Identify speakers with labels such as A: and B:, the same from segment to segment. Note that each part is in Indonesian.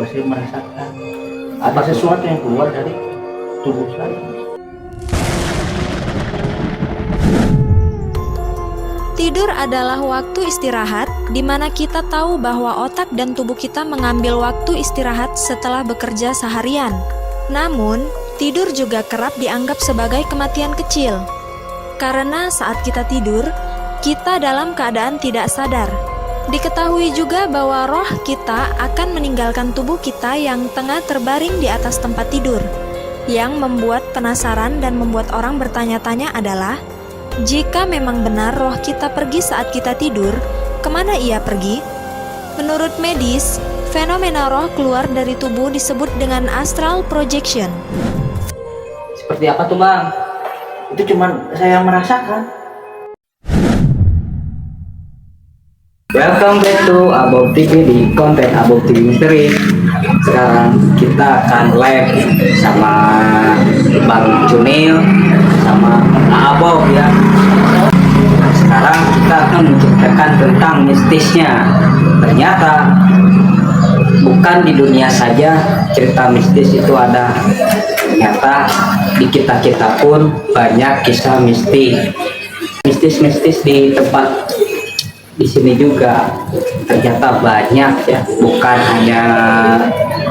A: tiba-tiba saya merasakan ada sesuatu yang keluar dari tubuh saya.
B: Tidur adalah waktu istirahat, di mana kita tahu bahwa otak dan tubuh kita mengambil waktu istirahat setelah bekerja seharian. Namun, tidur juga kerap dianggap sebagai kematian kecil. Karena saat kita tidur, kita dalam keadaan tidak sadar. Diketahui juga bahwa roh kita akan meninggalkan tubuh kita yang tengah terbaring di atas tempat tidur. Yang membuat penasaran dan membuat orang bertanya-tanya adalah, jika memang benar roh kita pergi saat kita tidur, kemana ia pergi? Menurut medis, fenomena roh keluar dari tubuh disebut dengan astral projection.
A: Seperti apa tuh bang? Itu cuma saya yang merasakan. Welcome back to Above TV di konten Above TV Misteri. Sekarang kita akan live sama Bang Cunil sama Above ya. Sekarang kita akan menceritakan tentang mistisnya. Ternyata bukan di dunia saja cerita mistis itu ada. Ternyata di kita pun banyak kisah mistis di tempat di sini juga ternyata banyak ya, bukan hanya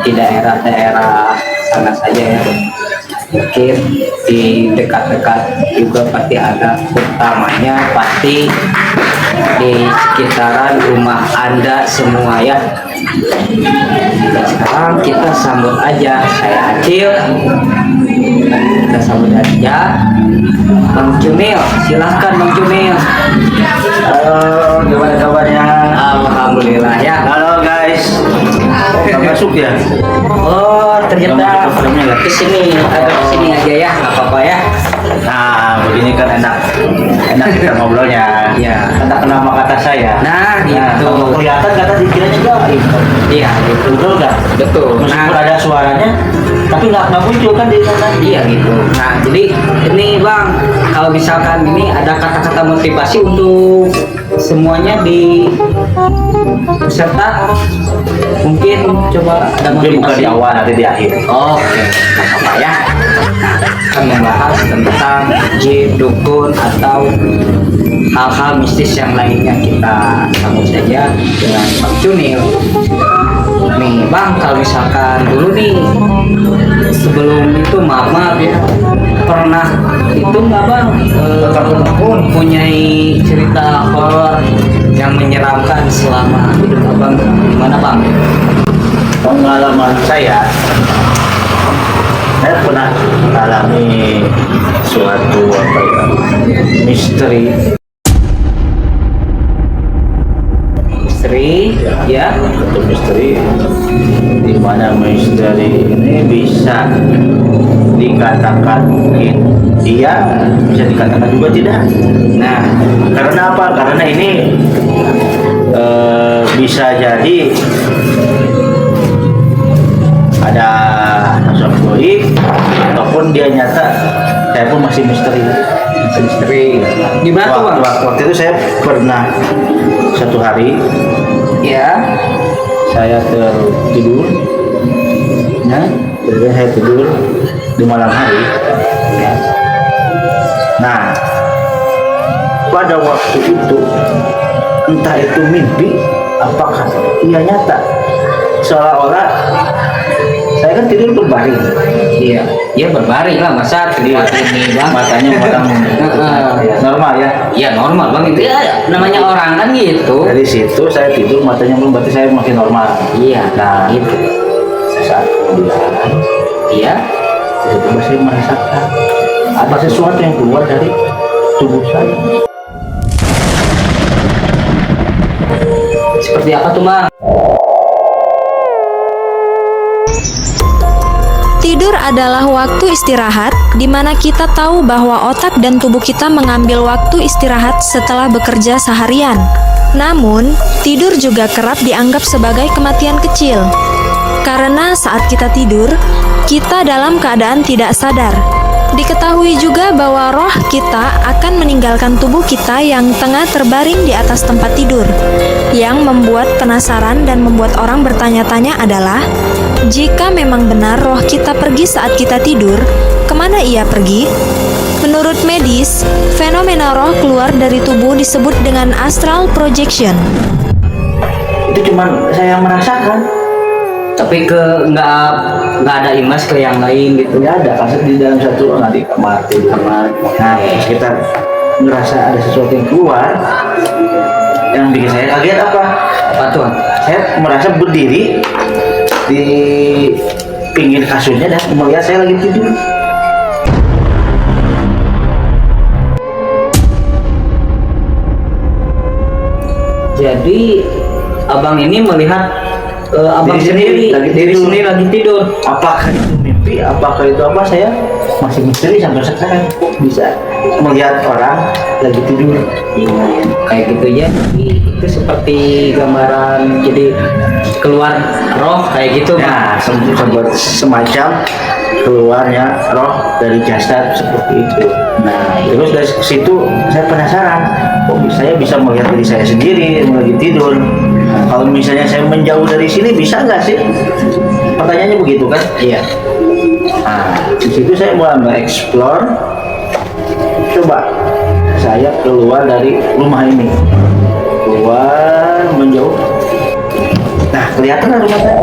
A: di daerah-daerah sana saja ya, mungkin di dekat-dekat juga pasti ada, utamanya pasti di sekitaran rumah Anda semua ya. Dan sekarang kita sambut aja, saya Acil, kita sambut aja Bang Cunil. Silahkan Bang Cunil.
C: Halo, gimana kabarnya?
A: Alhamdulillah ya.
C: Halo guys. Nggak masuk ya?
A: Oh ternyata kesini, agak kesini aja ya, nggak apa-apa ya.
C: Nah, begini kan enak kita ngobrolnya.
A: Ya.
C: Kata nama kata saya.
A: Nah gitu.
C: Kalau kelihatan kata dikira juga.
A: Iya gitu.
C: Betul nggak?
A: Betul.
C: Meskipun ada suaranya, tapi nggak muncul kan di sana.
A: Iya gitu. Nah jadi ini bang, kalau misalkan ini ada kata-kata motivasi untuk semuanya di peserta, mungkin coba ada
C: Mungkin bukan
A: motivasi
C: di awal, nanti di akhir.
A: Oke, apa ya? Nah, akan membahas tentang jin, dukun atau hal-hal mistis yang lainnya. Kita sambut saja dengan Bang Cunil. Nih Bang, kalau misalkan dulu nih sebelum itu maaf ya, pernah itu nggak Bang mempunyai cerita horor yang menyeramkan selama hidup Abang? Gimana Bang?
C: Pengalaman saya pernah mengalami suatu misteri
A: ya.
C: Satu misteri di mana misteri ini bisa dikatakan mungkin iya, bisa dikatakan juga tidak.
A: Nah,
C: Karena apa? Karena ini bisa jadi ada sosok goib ataupun dia nyata. Saya pun masih misteri.
A: gimana tuh Bang?
C: Waktu itu saya pernah satu hari
A: Ya.
C: saya tertidur,
A: Nah,
C: jadi saya tidur di malam hari.
A: ya.
C: Nah, pada waktu itu entah itu mimpi, apakah ia nyata, seolah-olah saya kan tidur berbaring.
A: Iya, ya berbaring lah, masa
C: Iya.
A: ini Bang.
C: Matanya orang normal ya.
A: Ya normal Bang, itu ya namanya orang kan gitu.
C: Dari situ saya tidur matanya belum, berarti saya masih normal.
A: Iya,
C: Nah,
A: gitu.
C: saat kemudian
A: Iya.
C: tiba-tiba saya merasakan ada sesuatu yang keluar dari tubuh saya.
A: Seperti apa tuh Bang?
B: Tidur adalah waktu istirahat, di mana kita tahu bahwa otak dan tubuh kita mengambil waktu istirahat setelah bekerja seharian. Namun, tidur juga kerap dianggap sebagai kematian kecil. Karena saat kita tidur, kita dalam keadaan tidak sadar. Diketahui juga bahwa roh kita akan meninggalkan tubuh kita yang tengah terbaring di atas tempat tidur. Yang membuat penasaran dan membuat orang bertanya-tanya adalah, jika memang benar roh kita pergi saat kita tidur, kemana ia pergi? Menurut medis, fenomena roh keluar dari tubuh disebut dengan astral projection.
C: Itu cuma saya merasakan.
A: Tapi nggak ada imas ke yang lain gitu.
C: Nggak ada, kaset di dalam satu ruangan di kamar tidur. Nah, terus kita ngerasa ada sesuatu yang keluar. Yang bikin saya kaget apa?
A: Apa tuh?
C: Saya merasa berdiri di pinggir kasurnya dan melihat saya lagi tidur.
A: Jadi abang ini melihat abang
C: Diri sendiri
A: lagi tidur.
C: Apakah itu mimpi? Apakah itu apa? Saya masih misteri sampai sekarang. Kok bisa melihat orang lagi tidur?
A: Kayak gitu ya. Itu seperti gambaran, jadi keluar roh kayak gitu
C: Nah,
A: Bang.
C: semacam keluarnya roh dari jasad seperti itu. Nah, terus dari situ saya penasaran, kok saya bisa melihat diri saya sendiri lagi tidur. Nah, kalau misalnya saya menjauh dari sini bisa nggak sih? Pertanyaannya begitu kan?
A: Iya.
C: Nah, di situ saya mulai mengeksplor. Coba saya keluar dari rumah ini, keluar menjauh. Nah, kelihatan rumah saya.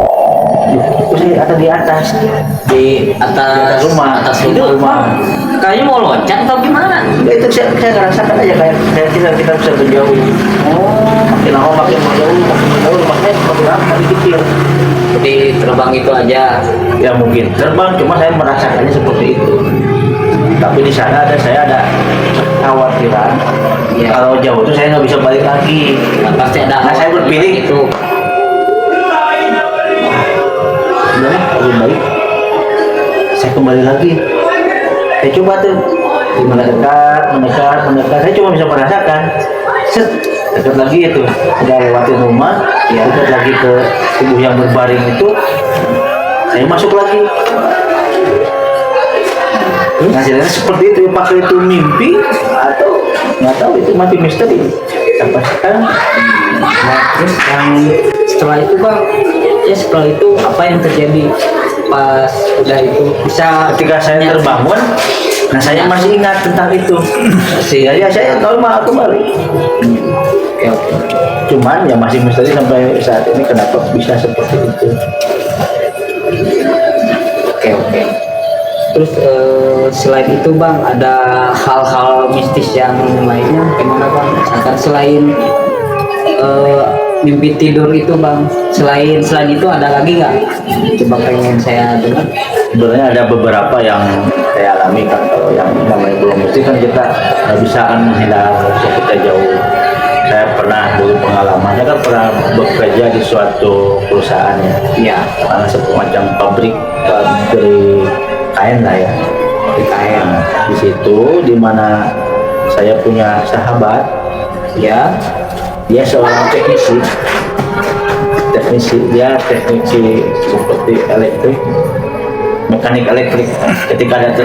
C: Kok saya ada di atas?
A: Di atas
C: rumah.
A: atas
C: Itu
A: rumah. Kayaknya mau loncat atau gimana?
C: Ya, itu saya ngerasakan aja kayak kita bisa menjauh. Oh, makin lama makin menjauh rumah saya semakin lama makin kecil.
A: Jadi terbang itu aja.
C: Ya mungkin terbang, cuma saya merasakannya seperti itu. Tapi di sana saya ada khawatiran.
A: Ya.
C: Kalau jauh itu saya nggak bisa balik lagi.
A: Nah, pasti ada.
C: Nah, saya berpilih
A: itu.
C: Sebenarnya lebih baik saya kembali lagi. Saya coba tuh mendekat. Saya cuma bisa merasakan. Set, dekat lagi itu. Udah lewatin rumah, ya dekat lagi ke tubuh yang berbaring itu. Saya masuk lagi. Nah, hasilnya seperti itu. Apakah itu mimpi atau nggak tahu, itu masih misteri sampai sekarang.
A: Nah, terus yang setelah itu Bang, ya setelah itu apa yang terjadi pas udah itu bisa
C: Ketika saya terbangun, nah saya masih ingat tentang itu. Sehingga ya saya normal kembali.
A: Oke.
C: Cuman ya masih misteri sampai saat ini kenapa bisa seperti itu.
A: Oke. Terus selain itu Bang, ada hal-hal mistis yang lainnya gimana Bang? Misalkan selain mimpi tidur itu Bang, selain itu ada lagi nggak? Coba pengen saya dengar.
C: Sebenarnya ada beberapa yang saya alami kan. Kalau yang namanya belum mesti kan kita nggak bisa kan menghindar kalau kita jauh. Saya pernah dulu pengalamannya kan pernah bekerja di suatu perusahaan ya.
A: Iya.
C: Karena semacam pabrik kain lah ya. Di kain. Di situ dimana saya punya sahabat,
A: Ya.
C: dia seorang teknisi, dia teknisi seperti elektrik, mekanik elektrik. Ketika ada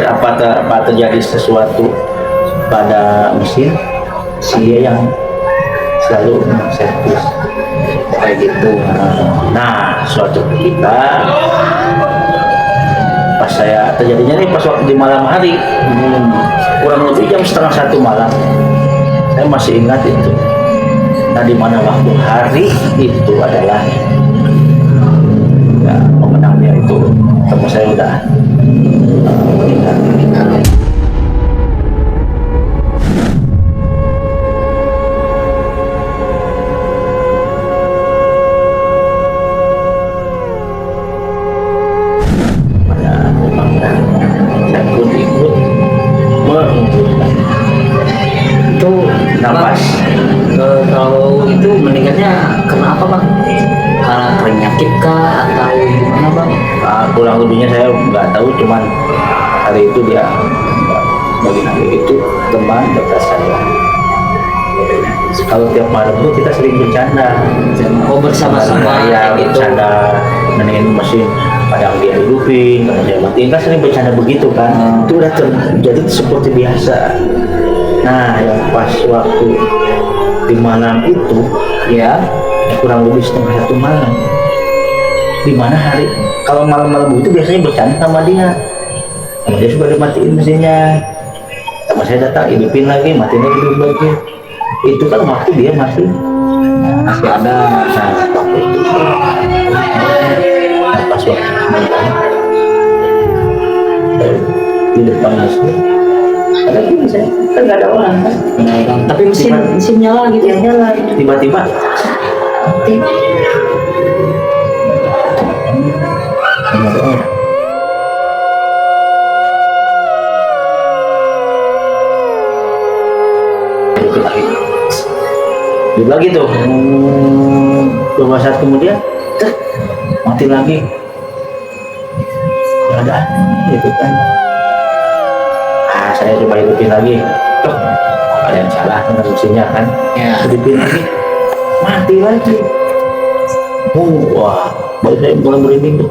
C: terjadi sesuatu pada mesin, dia yang selalu servis kayak gitu. Nah, suatu ketika pas saya terjadinya nih pas waktu di malam hari, kurang lebih jam 1:30 malam, saya masih ingat itu. Nah, di mana waktu hari itu adalah ya, pemenangnya itu teman saya udah meninggal. Saya pun ikut mengumpulkan
A: Itu
C: nafas.
A: kalau itu meninggalnya karena apa Bang? Karena penyakit kah atau gimana Bang?
C: Kurang lebihnya saya nggak tahu, cuman hari itu dia bagi hari itu teman dekat saya. Kalau tiap malam itu kita sering bercanda.
A: Oh, bersama-sama
C: Ya,
A: gitu.
C: bercanda, nenengin mesin. kadang dia hidupin, kadang dia matiin, kan sering bercanda begitu kan. Itu udah terjadi seperti biasa. Nah, yang pas waktu di malam itu ya kurang lebih setengah 1 malam, di mana hari kalau malam-malam itu biasanya bercanda sama dia sudah dimatiin mesinnya, sama saya datang hidupin lagi, matiin lagi, hidupin lagi. Itu kan waktu dia masih ada. Nah, waktu itu pas waktu malam di depan masuk ada gini, saya kan nggak ada orang kan,
A: tapi mesin nyala gitu ya,
C: nyala tiba-tiba mati. Dia lagi tuh, beberapa saat kemudian mati lagi. Nggak ada gitu kan. Saya coba hidupin lagi, tuh ada yang salah dengan mesinnya kan ya. Hidupin lagi, mati lagi. Wah, baru saya mulai merinding tuh.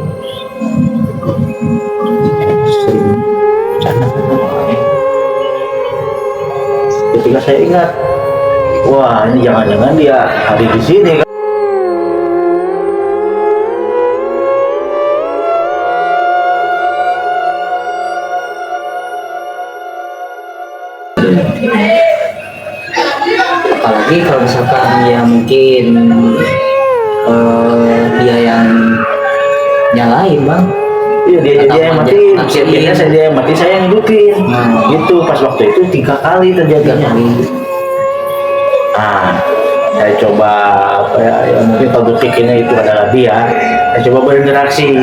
C: Sering bercanda sama orangnya. Ketika saya ingat, wah ini jangan-jangan dia hari di sini kan.
A: Apalagi kalau misalkan ya mungkin dia yang nyalain bang.
C: Iya, dia yang mati, akhirnya dia yang mati, saya yang hidupin. Gitu, pas waktu itu 3 kali terjadinya. Nah, saya coba apa ya mungkin kalau berpikirnya itu adalah dia, saya coba berinteraksi.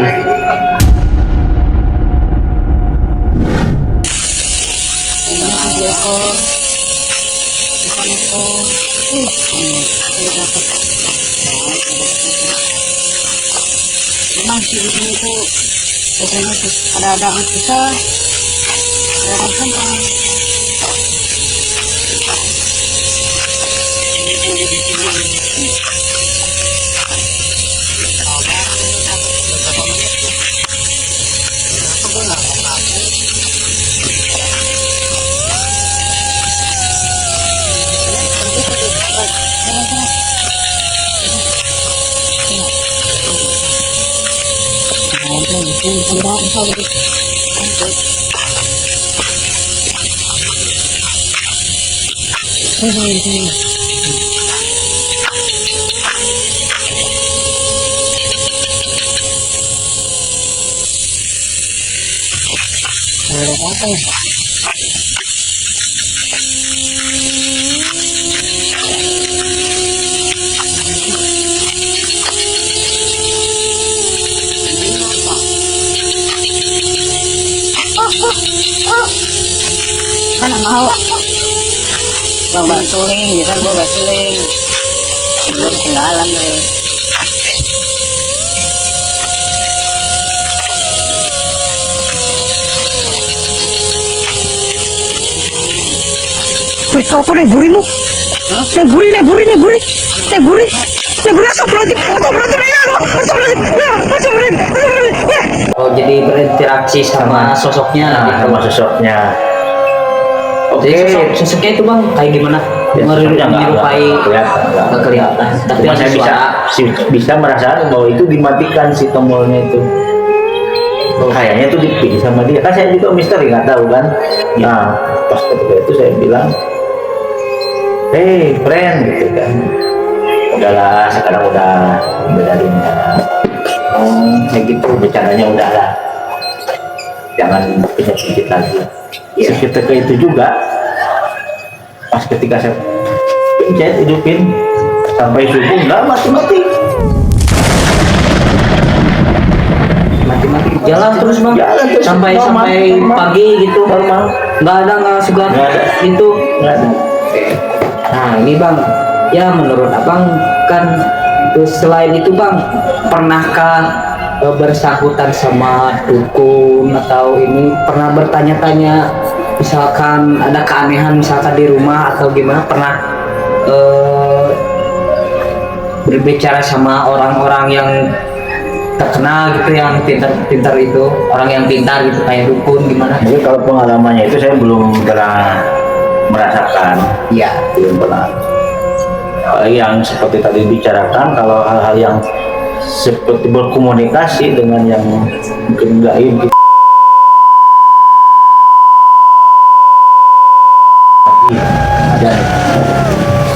D: Memang di sini itu biasanya ada susah, ada gampang. Mana mau bang suling, ya kan gua suling, belum ketinggalan deh.
E: Wih, apa nih gurih lu? Yang gurih,
A: Oh, jadi berinteraksi sama sosoknya,
C: sama sosoknya. Oke,
A: sosoknya itu bang kayak gimana?
C: Ya,
A: menyerupai
C: nggak kelihatan.
A: Tapi
C: cuma saya bisa merasakan bahwa itu dimatikan si tombolnya itu. Kayaknya itu dipilih sama dia. Kan saya juga misteri, nggak tahu kan. Nah, pas ketika itu saya bilang, hey friend, gitu kan. Udahlah, sekarang udah dari kayak gitu, bercandanya udahlah. Jangan pikir lagi. Ya. Seketika itu juga, pas ketika saya pencet hidupin sampai subuh, nggak mati-mati
A: jalan terus bang, sampai pagi gitu,
C: normal,
A: nggak suka itu. Nah ini bang, ya menurut abang kan selain itu bang, pernahkah bersahutan sama dukun atau ini pernah bertanya-tanya, misalkan ada keanehan misalkan di rumah atau gimana, pernah berbicara sama orang-orang yang terkenal gitu yang pintar-pintar itu, orang yang pintar gitu kayak dukun gimana?
C: Jadi kalau pengalamannya itu saya belum pernah merasakan,
A: Iya.
C: belum pernah. Yang seperti tadi bicarakan, kalau hal-hal yang seperti berkomunikasi dengan yang mungkin gaib gitu. Dan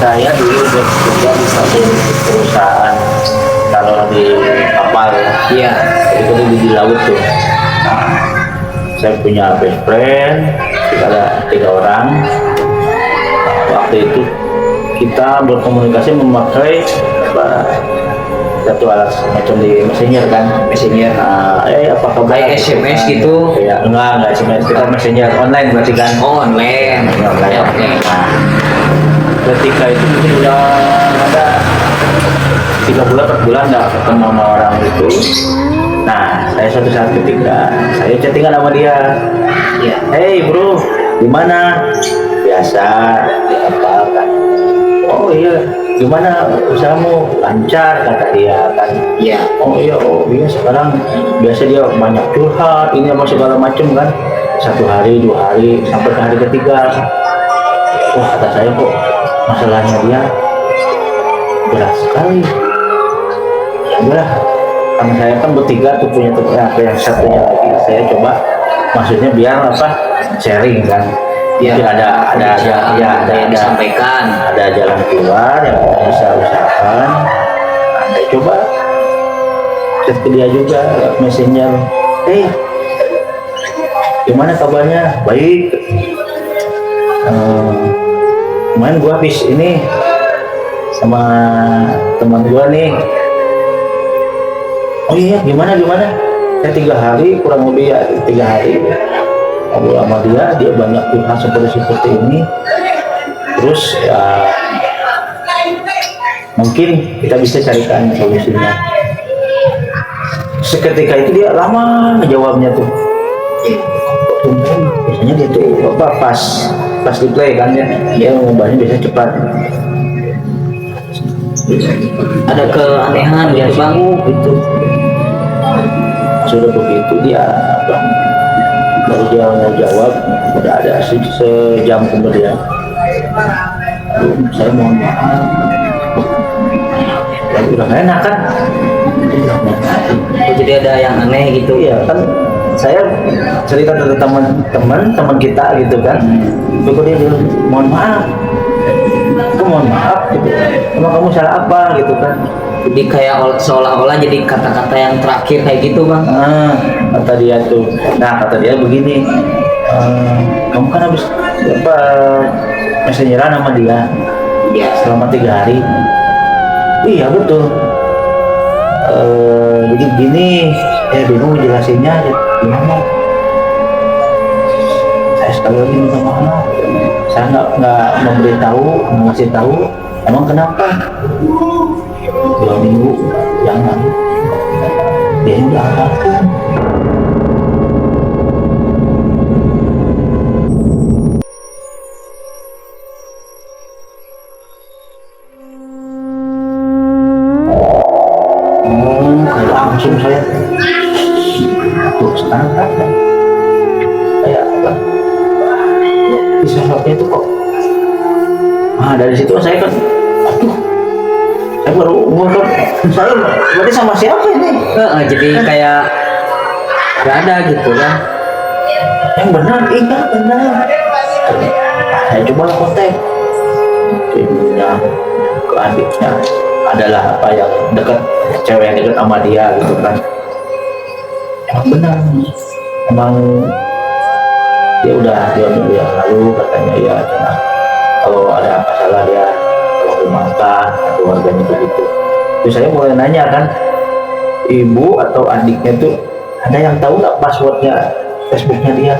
C: saya dulu bekerja di satu perusahaan kalau di kapal,
A: Iya.
C: itu di laut tuh. Nah, saya punya best friend, kita ada 3 orang. Nah, waktu itu kita berkomunikasi memakai satu alat macam di messenger kan,
A: Messenger.
C: nah, apa kabar
A: Kayak SMS gitu?
C: ya enggak SMS, kita messenger online berarti kan.
A: Oh, online.
C: Online.
A: Oke.
C: Nah, ketika itu mungkin udah ada 3 bulan 4 bulan nggak ketemu sama orang itu. Nah, saya suatu saat ketika saya chattingan sama dia,
A: Iya.
C: hey bro, gimana? Biasa, apa kan? Oh iya, gimana usahamu? Lancar kata dia kan.
A: Iya.
C: Oh iya sekarang biasa dia banyak curhat ini apa segala macem kan. 1 hari 2 hari sampai ke hari ketiga, wah kata saya kok masalahnya dia berat sekali. Ya udah, karena saya kan bertiga tuh punya yang satunya lagi saya coba, maksudnya biar apa, sharing kan.
A: Ya,
C: Mungkin ada
A: yang disampaikan.
C: ada jalan keluar yang bisa usahakan. Nah, saya coba chat ke dia juga lewat messenger, hey gimana kabarnya? Baik. Kemarin gua habis ini sama teman gua nih. Oh iya, gimana? Saya 3 hari kurang lebih ya, 3 hari ngobrol sama dia banyak curhat seperti ini. Terus ya mungkin kita bisa carikan solusinya. Seketika itu dia lama jawabnya tuh. Biasanya dia tuh pas di play kan ya, dia ngubahnya biasanya cepat.
A: Ada keanehan gitu bang.
C: Itu sudah begitu dia apa, baru dia mau jawab udah ada sejam kemudian, saya mohon maaf, udah gak enak kan.
A: Oh, jadi ada yang aneh gitu.
C: Iya kan, saya cerita ke teman kita gitu kan, kok dia bilang mohon maaf, aku mohon maaf gitu, emang kamu salah apa gitu kan.
A: Jadi kayak seolah-olah jadi kata-kata yang terakhir kayak gitu bang.
C: Kata dia tuh, nah kata dia begini, kamu kan habis apa messengeran sama dia
A: Iya.
C: selama 3 hari. Iya betul. Jadi gini, bingung jelasinnya gimana. Saya sekali lagi minta maaf, saya nggak memberitahu, ngasih tahu, emang kenapa? 2 minggu jangan, dia udah apapun. Langsung saya tuh sekarang kan kayak apa isyaratnya itu kok. Nah dari situ saya kan aduh, saya baru ngomong saya berarti sama siapa ini.
A: Jadi kayak gak ada gitu kan.
C: Yang benar, iya benar. Saya coba kontak ibunya, ke adiknya, adalah apa yang dekat, cewek yang dekat sama dia gitu kan. Emang benar, emang dia udah 2 minggu yang lalu katanya ya, jangan, kalau ada masalah dia kalau dimakan atau keluarganya begitu. Terus saya mulai nanya kan, ibu atau adiknya tuh ada yang tahu nggak passwordnya Facebooknya dia?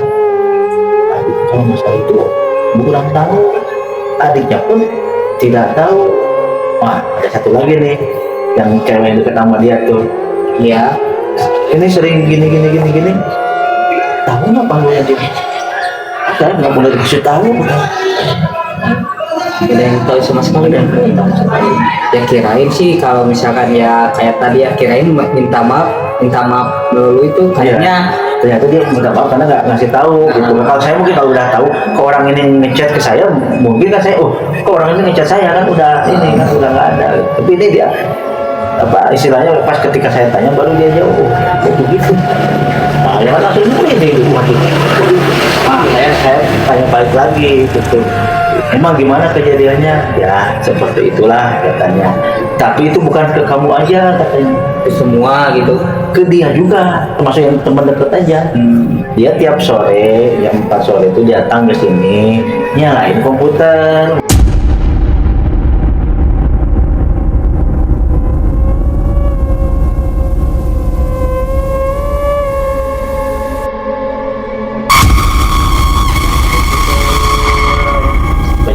C: Adik kalau masalah itu ibu kurang tahu, adiknya pun tidak tahu. Wah ada satu lagi nih yang cewek yang dekat sama dia tuh,
A: Iya.
C: ini sering gini tahu nggak passwordnya dia? Saya nggak boleh dikasih tahu.
A: Ada yang tahu sama sekali dan ya kirain sih kalau misalkan ya kayak tadi ya kirain minta maaf minta maaf dulu itu kayaknya
C: ternyata dia minta maaf karena nggak ngasih tahu gitu. Kalau saya mungkin kalau udah tahu kok orang ini ngechat ke saya, mungkin kan saya kok orang ini ngechat saya kan udah ini kan udah nggak ada. Tapi ini dia apa istilahnya pas ketika saya tanya baru dia jawab begitu. Nah, ya langsung ini waduh. Saya tanya balik lagi gitu. Emang gimana kejadiannya? Ya seperti itulah katanya. Tapi itu bukan ke kamu aja katanya,
A: ke semua gitu.
C: ke dia juga, termasuk yang teman deket aja. Dia tiap sore jam 4 sore itu datang ke sini nyalain komputer.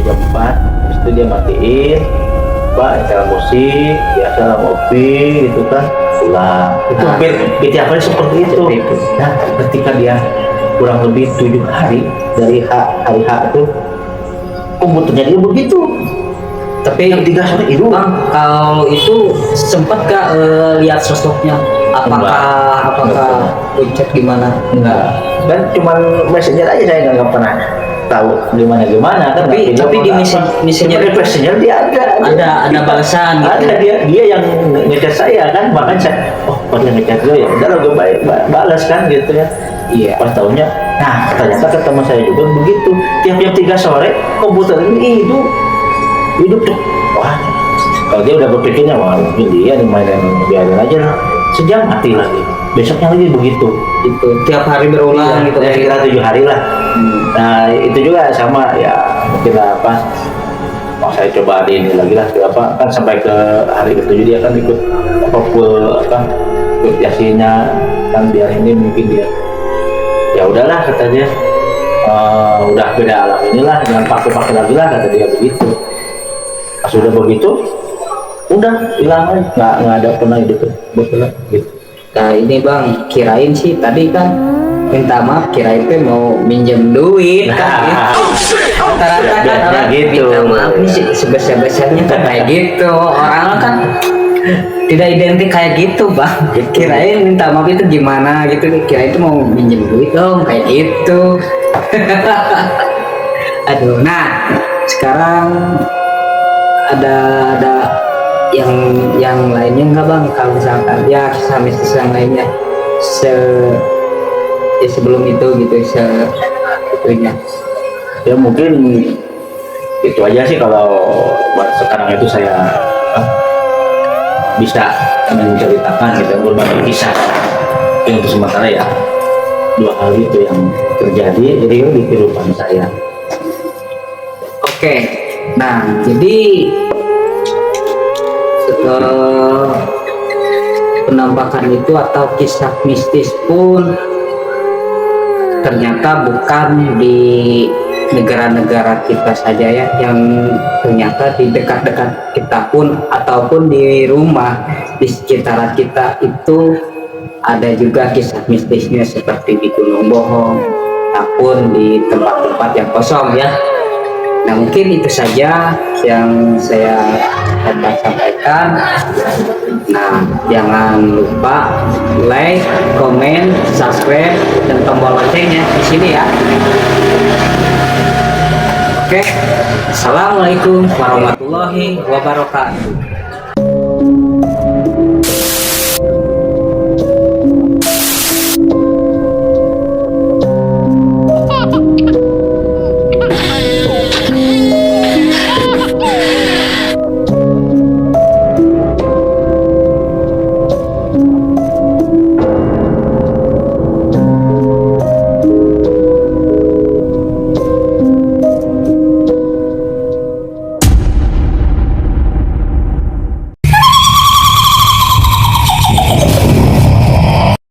C: Jam 4 habis itu dia matiin Pak, acara musik biasa ngopi gitu kan pulang itu hampir tiap hari seperti itu. Nah ketika dia kurang lebih 7 hari dari hari H itu komputernya dia begitu. Tapi yang 3 sore itu
A: Bang, kalau itu sempat gak lihat sosoknya? Apakah chat gimana?
C: enggak kan cuman messenger aja, saya nggak pernah tahu gimana kan.
A: Tapi di messenger
C: messenger dia
A: ada balasan gitu.
C: ada dia yang ngechat saya kan, bahkan saya dia ngechat gue ya udah lah gue balas kan gitu ya.
A: Iya.
C: Pas tahunya nah ternyata ketemu saya juga begitu, tiap jam 3 sore komputer ini hidup tuh. Wah kalau dia udah berpikirnya wah mungkin dia nih main biarin aja lah, sejam mati lagi, besoknya lagi begitu.
A: Itu tiap hari berulang gitu.
C: Ya sekitar 7 hari lah. Nah itu juga sama ya, mungkin apa mau saya coba hari ini lagi lah apa kan sampai ke hari ke-7 dia kan ikut ikut yasinnya kan, biar ini mungkin dia ya udahlah katanya udah beda alam inilah, jangan pakai lagi lah kata dia begitu. Pas udah begitu udah hilang aja, nggak ada pernah hidup betul gitu.
A: Nah ini Bang, kirain sih tadi kan minta maaf, kirain tuh mau minjem duit kan gitu. Rata-rata kan orang
C: gitu.
A: minta maaf nih sebesar-besarnya kan kayak gitu. Orang kan tidak identik kayak gitu Bang. Kirain minta maaf itu gimana gitu, kirain itu mau minjem duit dong kayak gitu. Aduh, nah sekarang ada yang lainnya nggak Bang? Kalau misalkan ya kisah mistis yang lainnya sebelum itu gitu itunya.
C: Ya mungkin itu aja sih kalau buat sekarang itu saya bisa menceritakan gitu, berbagi kisah. Yang untuk sementara ya 2 hal itu yang terjadi jadi di kehidupan saya.
A: Oke, nah jadi setelah penampakan itu atau kisah mistis pun ternyata bukan di negara-negara kita saja ya, yang ternyata di dekat-dekat kita pun ataupun di rumah di sekitar kita itu ada juga kisah mistisnya seperti di Gunung Bohong ataupun di tempat-tempat yang kosong ya. Nah mungkin itu saja yang saya dapat sampaikan. Nah jangan lupa like, komen, subscribe, dan tombol loncengnya di sini ya. Oke, assalamualaikum warahmatullahi wabarakatuh.